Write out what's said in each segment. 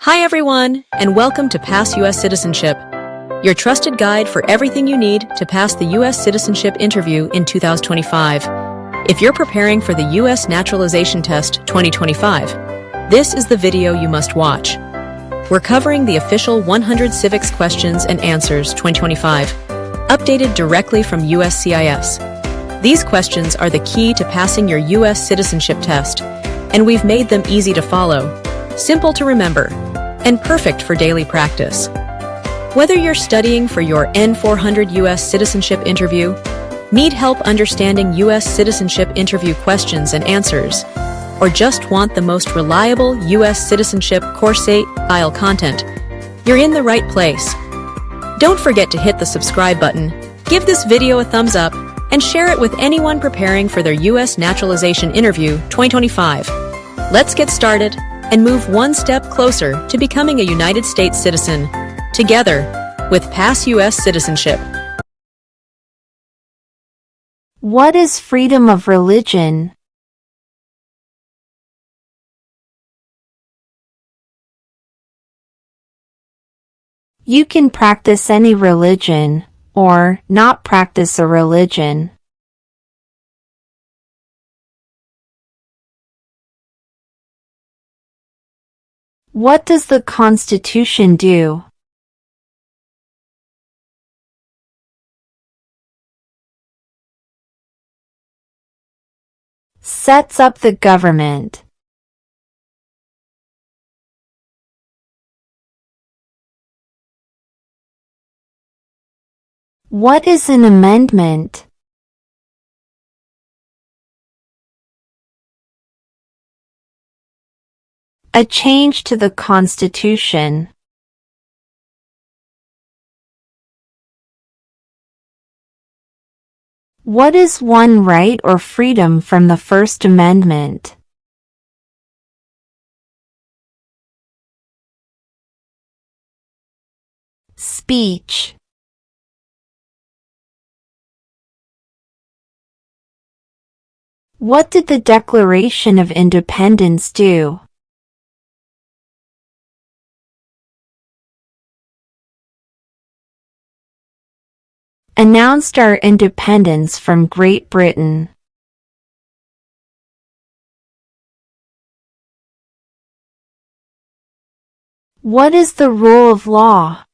Hi everyone, and welcome to Pass US Citizenship, your trusted guide for everything you need to pass the US Citizenship Interview in 2025. If you're preparing for the US Naturalization Test 2025, this is the video you must watch. We're covering the official 100 Civics Questions and Answers 2025, updated directly from USCIS. These questions are the key to passing your US citizenship test, and we've made them easy to follow, simple to remember, and perfect for daily practice. Whether you're studying for your N400 US Citizenship Interview, need help understanding US Citizenship Interview questions and answers, or just want the most reliable US Citizenship course-style content, you're in the right place. Don't forget to hit the subscribe button, give this video a thumbs up, and share it with anyone preparing for their US Naturalization Interview 2025. Let's get started and move one step closer to becoming a United States citizen, together with Pass US Citizenship. What is freedom of religion? You can practice any religion, or not practice a religion. What does the Constitution do? Sets up the government. What is an amendment? A change to the Constitution. What is one right or freedom from the First Amendment? Speech. What did the Declaration of Independence do? Announced our independence from Great Britain. What is the rule of law?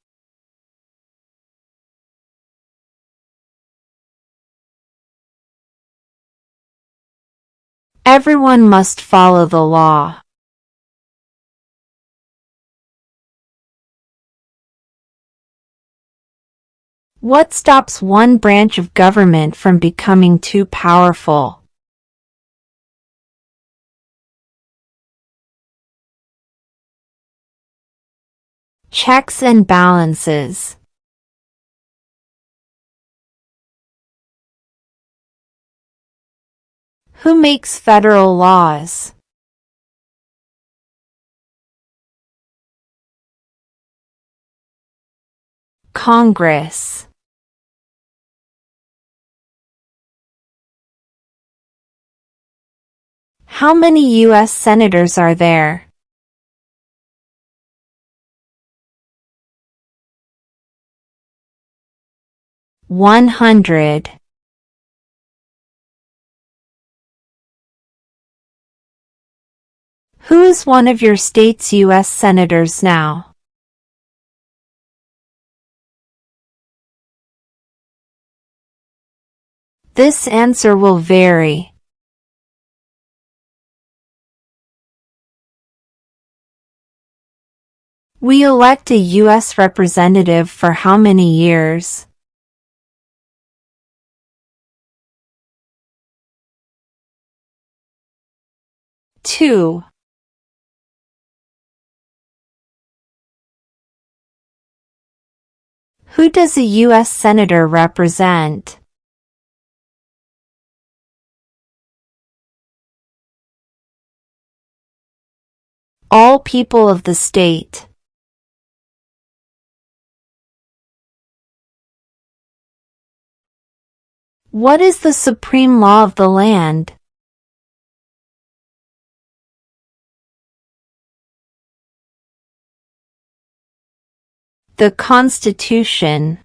Everyone must follow the law. What stops one branch of government from becoming too powerful? Checks and balances. Who makes federal laws? Congress. How many U.S. senators are there? $100. Who is one of your state's U.S. senators now? This answer will vary. We elect a U.S. representative for how many years? 2. Who does a U.S. senator represent? All people of the state. What is the supreme law of the land? The Constitution.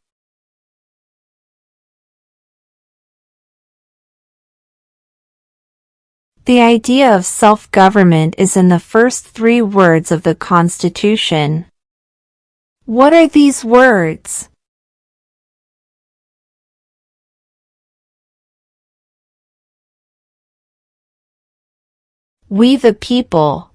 The idea of self-government is in the first 3 words of the Constitution. What are these words? We the people.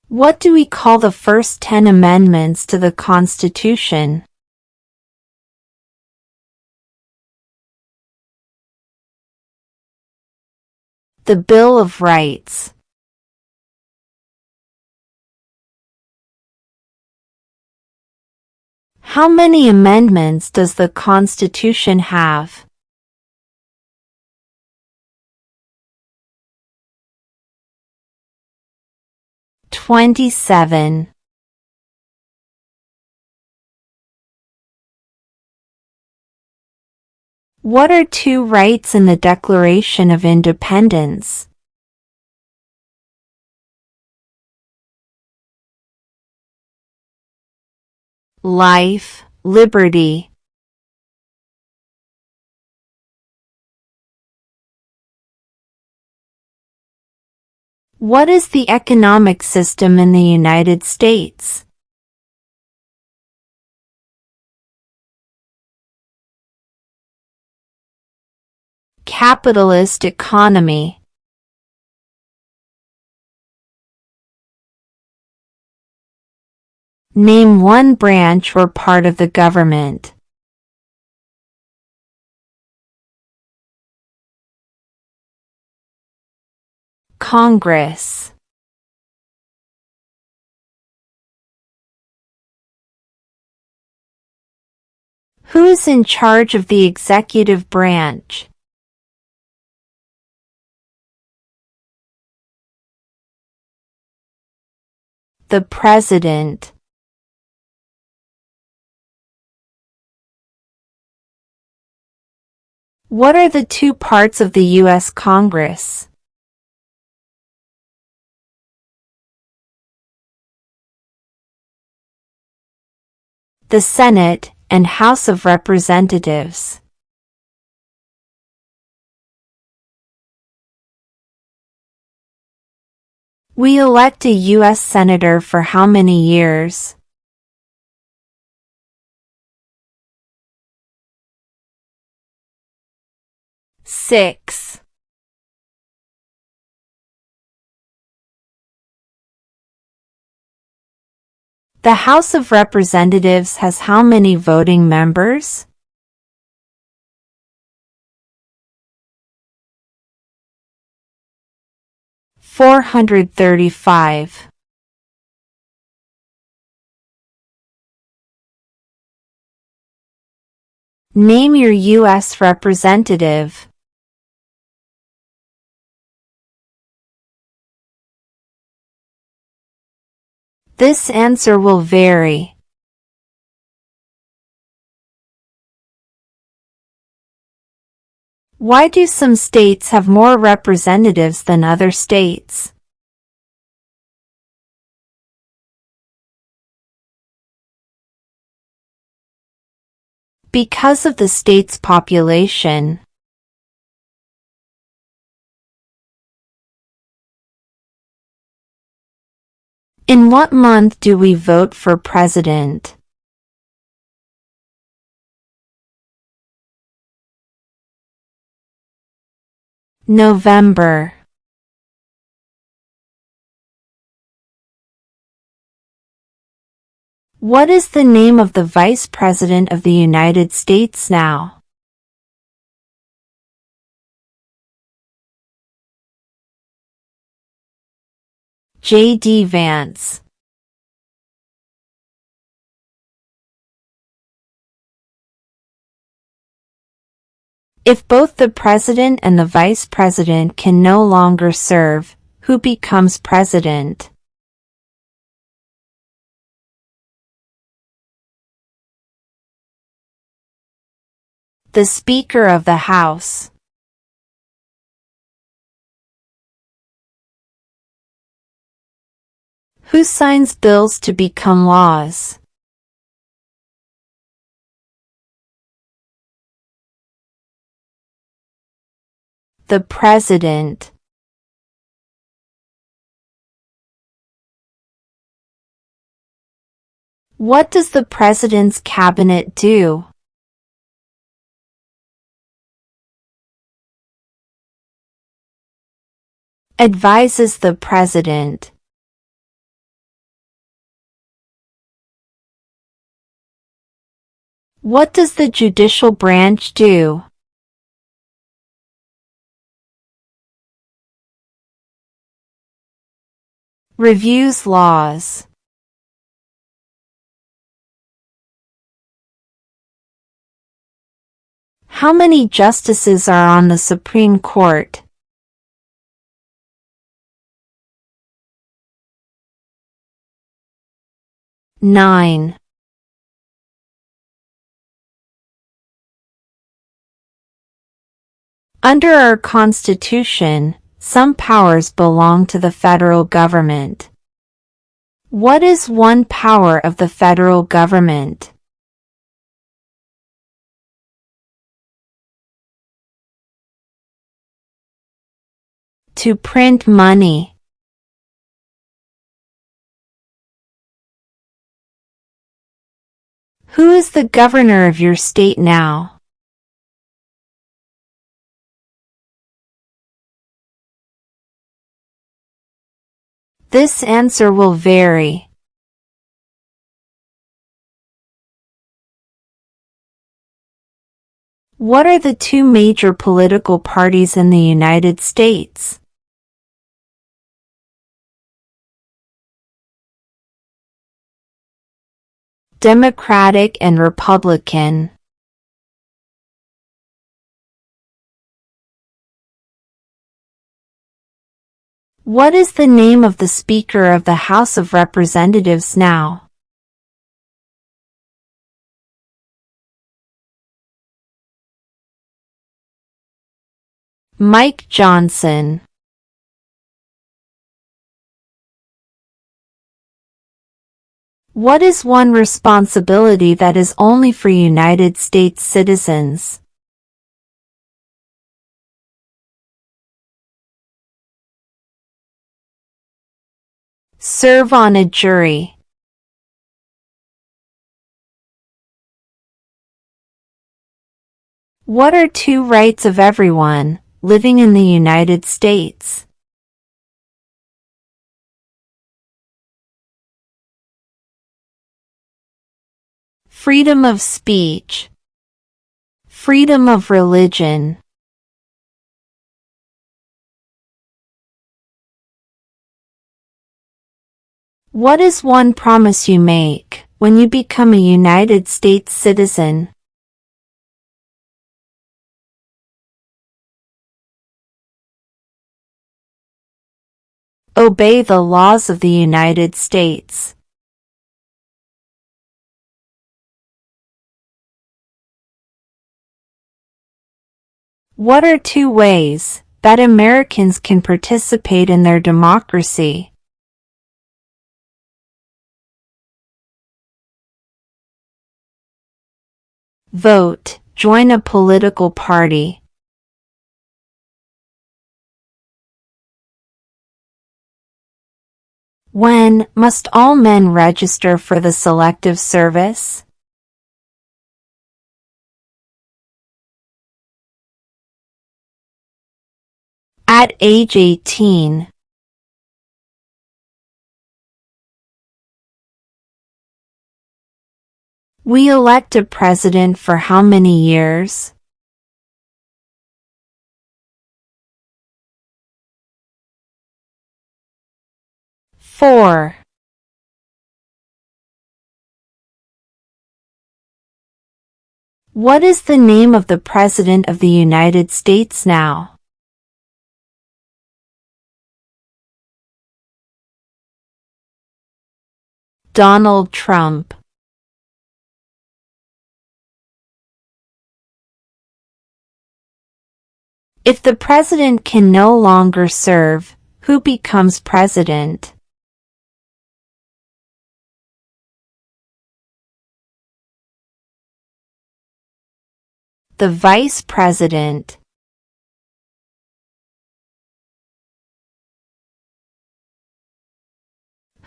What do we call the first 10 amendments to the Constitution? The Bill of Rights. How many amendments does the Constitution have? "27". What are 2 rights in the Declaration of Independence? Life, liberty. What is the economic system in the United States? Capitalist economy. Name one branch or part of the government. Congress. Who is in charge of the executive branch? The President. What are the 2 parts of the U.S. Congress? The Senate and House of Representatives. We elect a U.S. Senator for how many years? 6. The House of Representatives has how many voting members? 435. Name your U.S. representative. This answer will vary. Why do some states have more representatives than other states? Because of the state's population. In what month do we vote for president? November. What is the name of the Vice President of the United States now? J.D. Vance. If both the President and the Vice President can no longer serve, who becomes President? The Speaker of the House. Who signs bills to become laws? The President. What does the President's cabinet do? Advises the President. What does the judicial branch do? Reviews laws. How many justices are on the Supreme Court? 9. Under our Constitution, some powers belong to the federal government. What is one power of the federal government? To print money. Who is the governor of your state now? This answer will vary. What are the two major political parties in the United States? Democratic and Republican. What is the name of the Speaker of the House of Representatives now? Mike Johnson. What is one responsibility that is only for United States citizens? Serve on a jury. What are two rights of everyone living in the United States? Freedom of speech. Freedom of religion. What is one promise you make when you become a United States citizen? Obey the laws of the United States. What are two ways that Americans can participate in their democracy? Vote, join a political party. When must all men register for the Selective Service? At age 18. We elect a president for how many years? Four. What is the name of the President of the United States now? Donald Trump. If the president can no longer serve, who becomes president? The Vice President.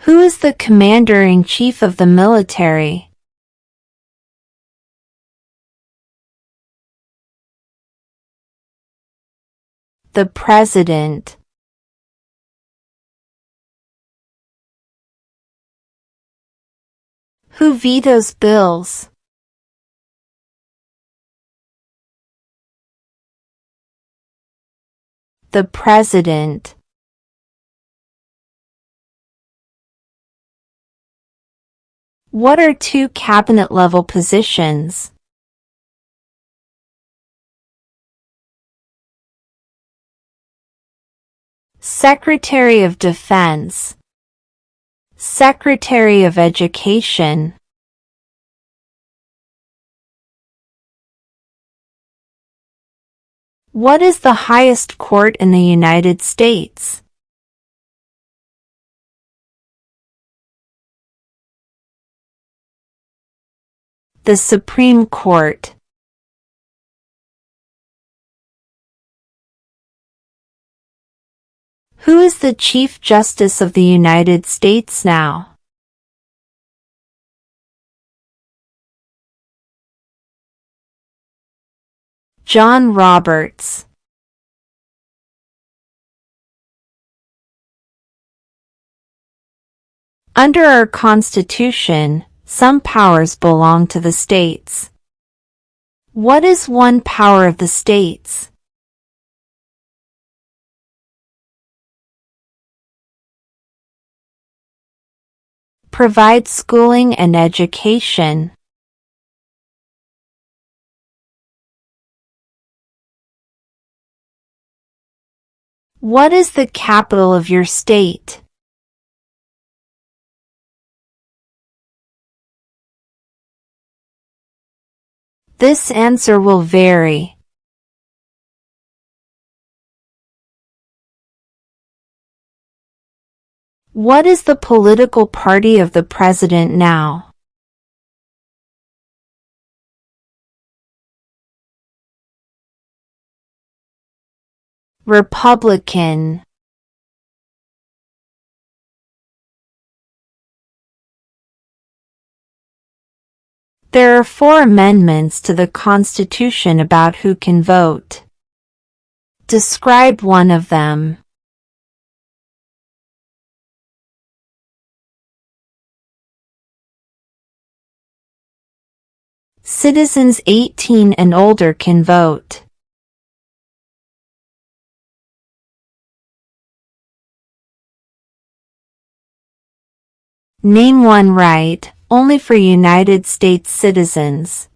Who is the Commander-in-Chief of the military? The President. Who vetoes bills? The President. What are two cabinet-level positions? Secretary of Defense. Secretary of Education. What is the highest court in the United States? The Supreme Court. Who is the Chief Justice of the United States now? John Roberts. Under our Constitution, some powers belong to the states. What is one power of the states? Provide schooling and education. What is the capital of your state? This answer will vary. What is the political party of the president now? Republican. There are 4 amendments to the Constitution about who can vote. Describe one of them. Citizens 18 and older can vote. Name one right, only for United States citizens.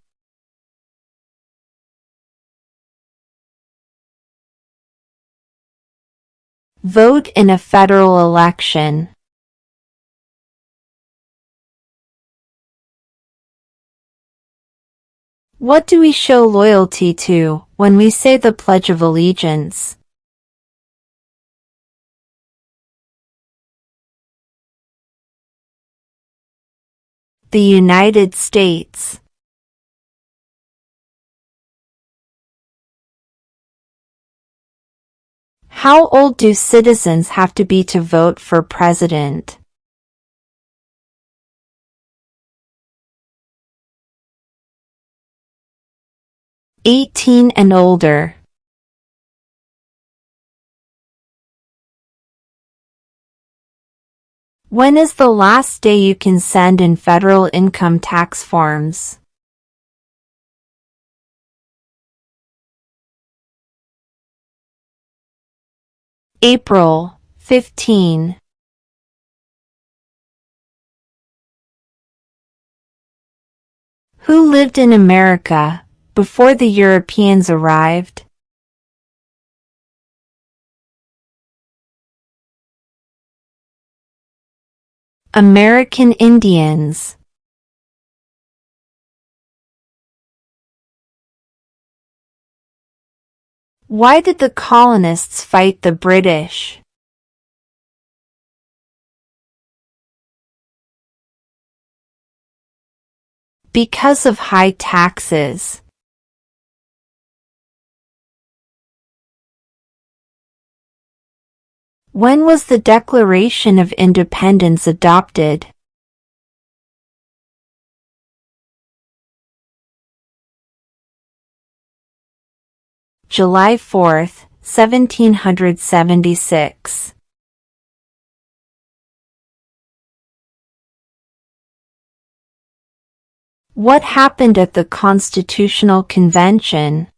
Vote in a federal election. What do we show loyalty to when we say the Pledge of Allegiance? The United States. How old do citizens have to be to vote for president? "18 and older." When is the last day you can send in federal income tax forms? April 15. Who lived in America before the Europeans arrived? American Indians. Why did the colonists fight the British? Because of high taxes. When was the Declaration of Independence adopted? July 4th, 1776. What happened at the Constitutional Convention?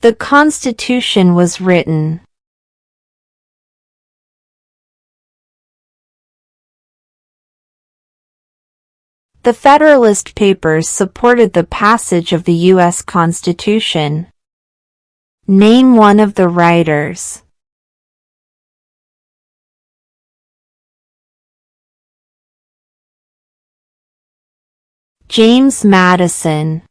The Constitution was written. The Federalist Papers supported the passage of the U.S. Constitution. Name one of the writers. James Madison.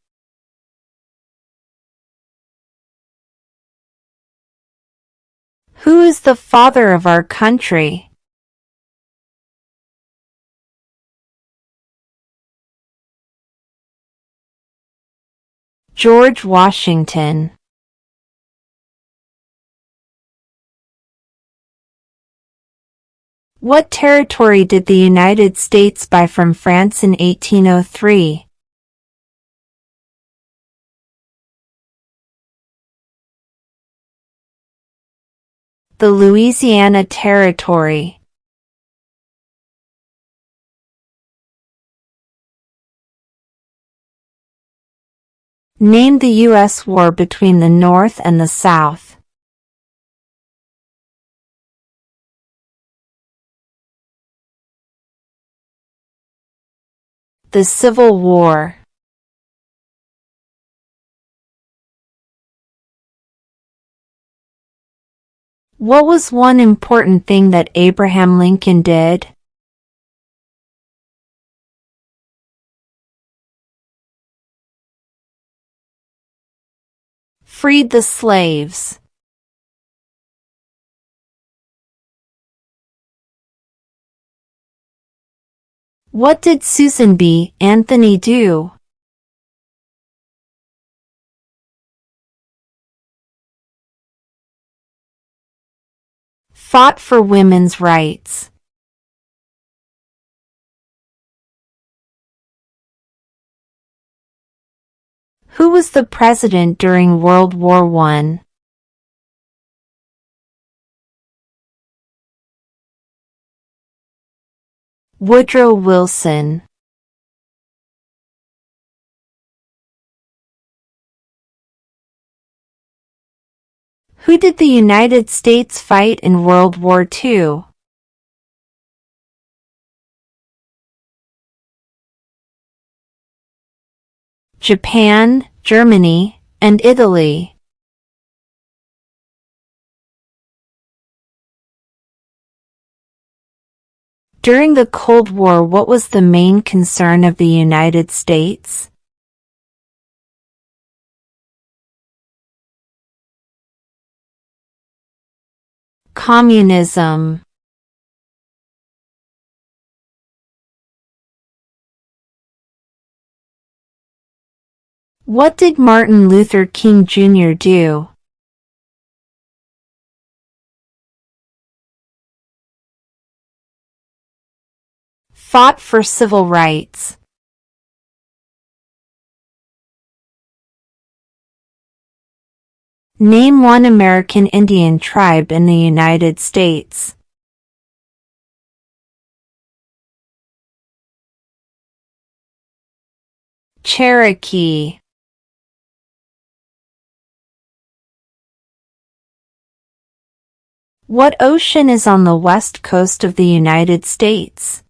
Who is the father of our country? George Washington. What territory did the United States buy from France in 1803? The Louisiana Territory. Name the U.S. war between the North and the South. The Civil War. What was one important thing that Abraham Lincoln did? Freed the slaves. What did Susan B. Anthony do? Fought for women's rights. Who was the president during World War I? Woodrow Wilson. Who did the United States fight in World War II? Japan, Germany, and Italy. During the Cold War, what was the main concern of the United States? Communism. What did Martin Luther King Jr. do? Fought for civil rights. Name one American Indian tribe in the United States. Cherokee. What ocean is on the west coast of the United States?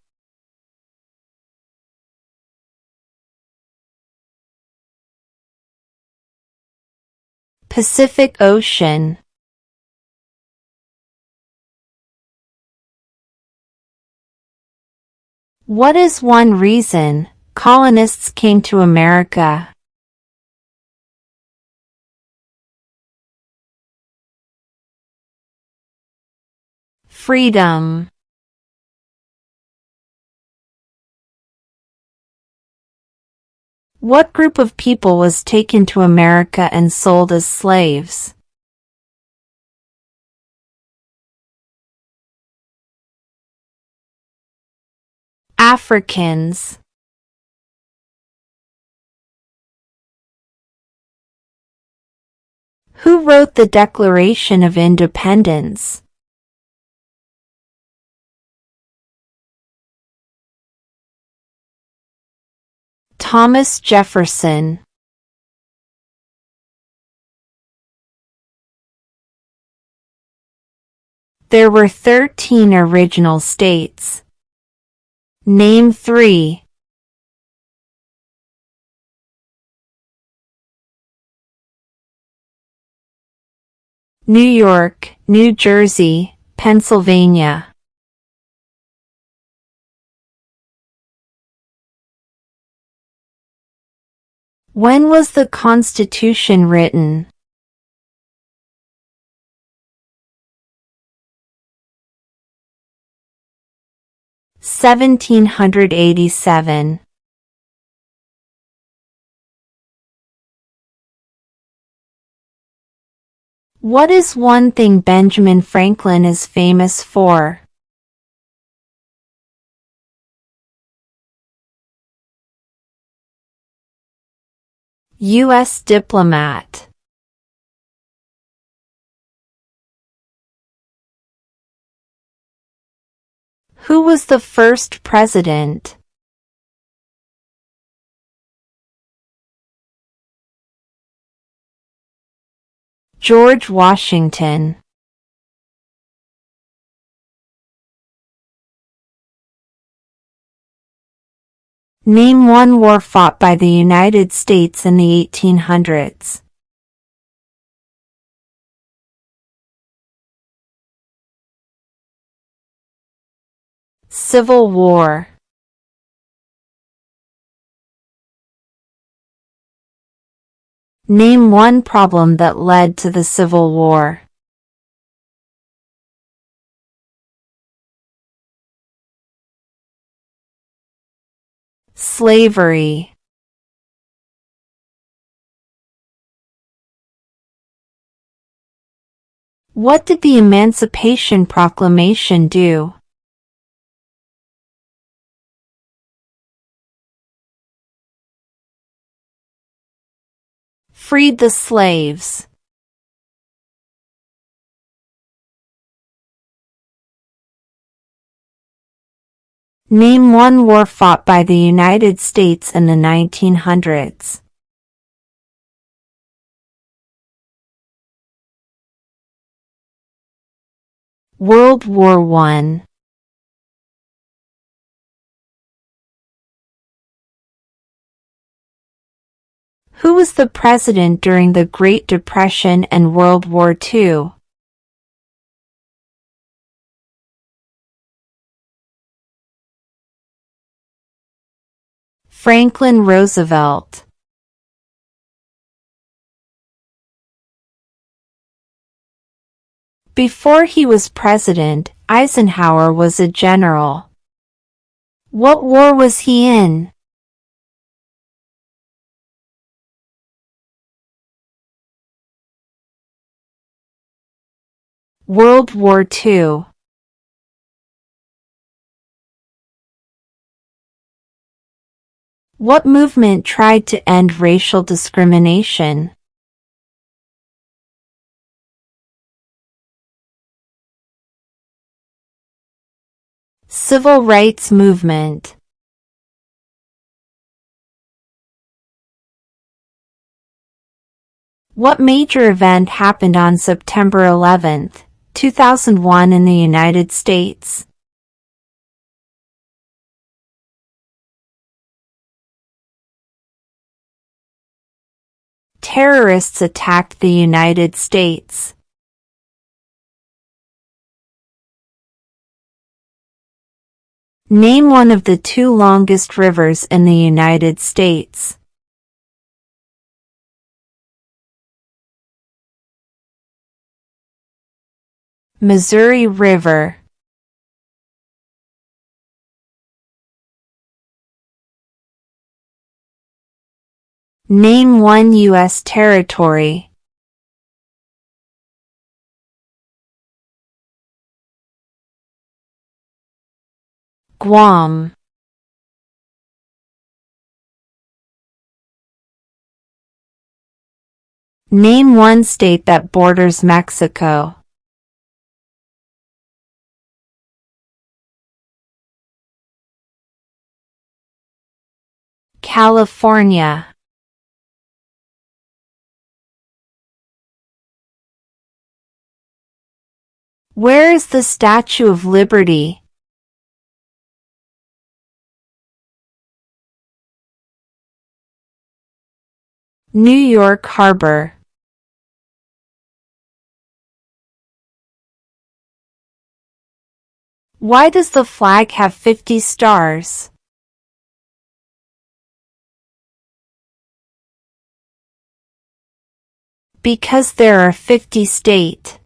Pacific Ocean. What is one reason colonists came to America? Freedom. What group of people was taken to America and sold as slaves? Africans. Who wrote the Declaration of Independence? Thomas Jefferson. There were 13 original states. Name 3. New York, New Jersey, Pennsylvania. When was the Constitution written? (1787). What is one thing Benjamin Franklin is famous for? U.S. diplomat. Who was the first president? George Washington. Name one war fought by the United States in the 1800s. Civil War. Name one problem that led to the Civil War. Slavery. What did the Emancipation Proclamation do? Freed the slaves. Name one war fought by the United States in the 1900s. World War I. Who was the president during the Great Depression and World War II? Franklin Roosevelt. Before he was president, Eisenhower was a general. What war was he in? World War II. What movement tried to end racial discrimination? Civil rights movement. What major event happened on September 11, 2001 in the United States? Terrorists attacked the United States. Name one of the 2 longest rivers in the United States. Missouri River. Name one U.S. territory. Guam. Name one state that borders Mexico. California. Where is the Statue of Liberty? New York Harbor. Why does the flag have 50 stars? Because there are 50 states.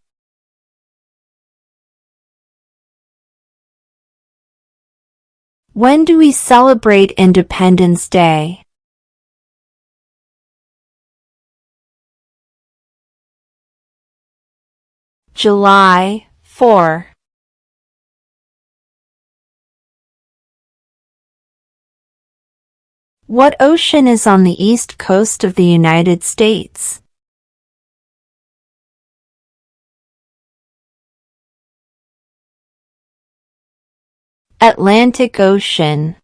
When do we celebrate Independence Day? July 4. What ocean is on the east coast of the United States? Atlantic Ocean.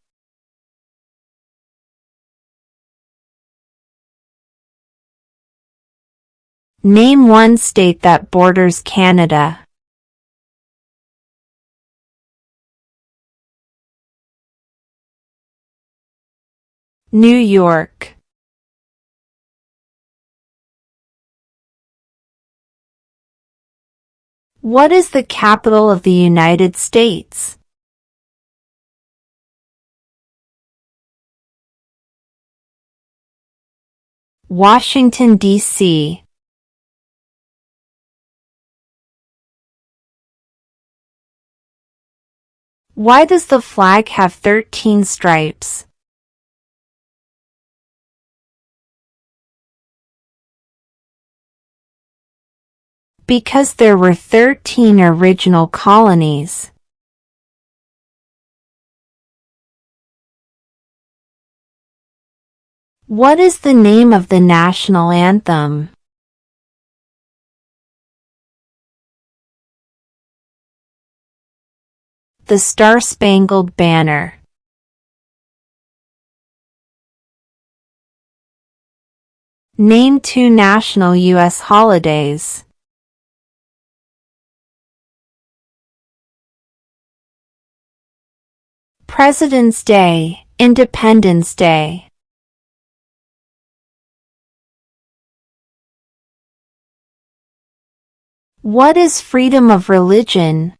Name one state that borders Canada. New York. What is the capital of the United States? Washington, D.C. Why does the flag have 13 stripes? Because there were 13 original colonies. What is the name of the national anthem? The Star-Spangled Banner. Name two national U.S. holidays. President's Day, Independence Day. What is freedom of religion?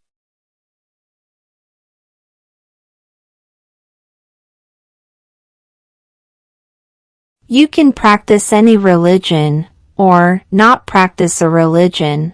You can practice any religion, or not practice a religion.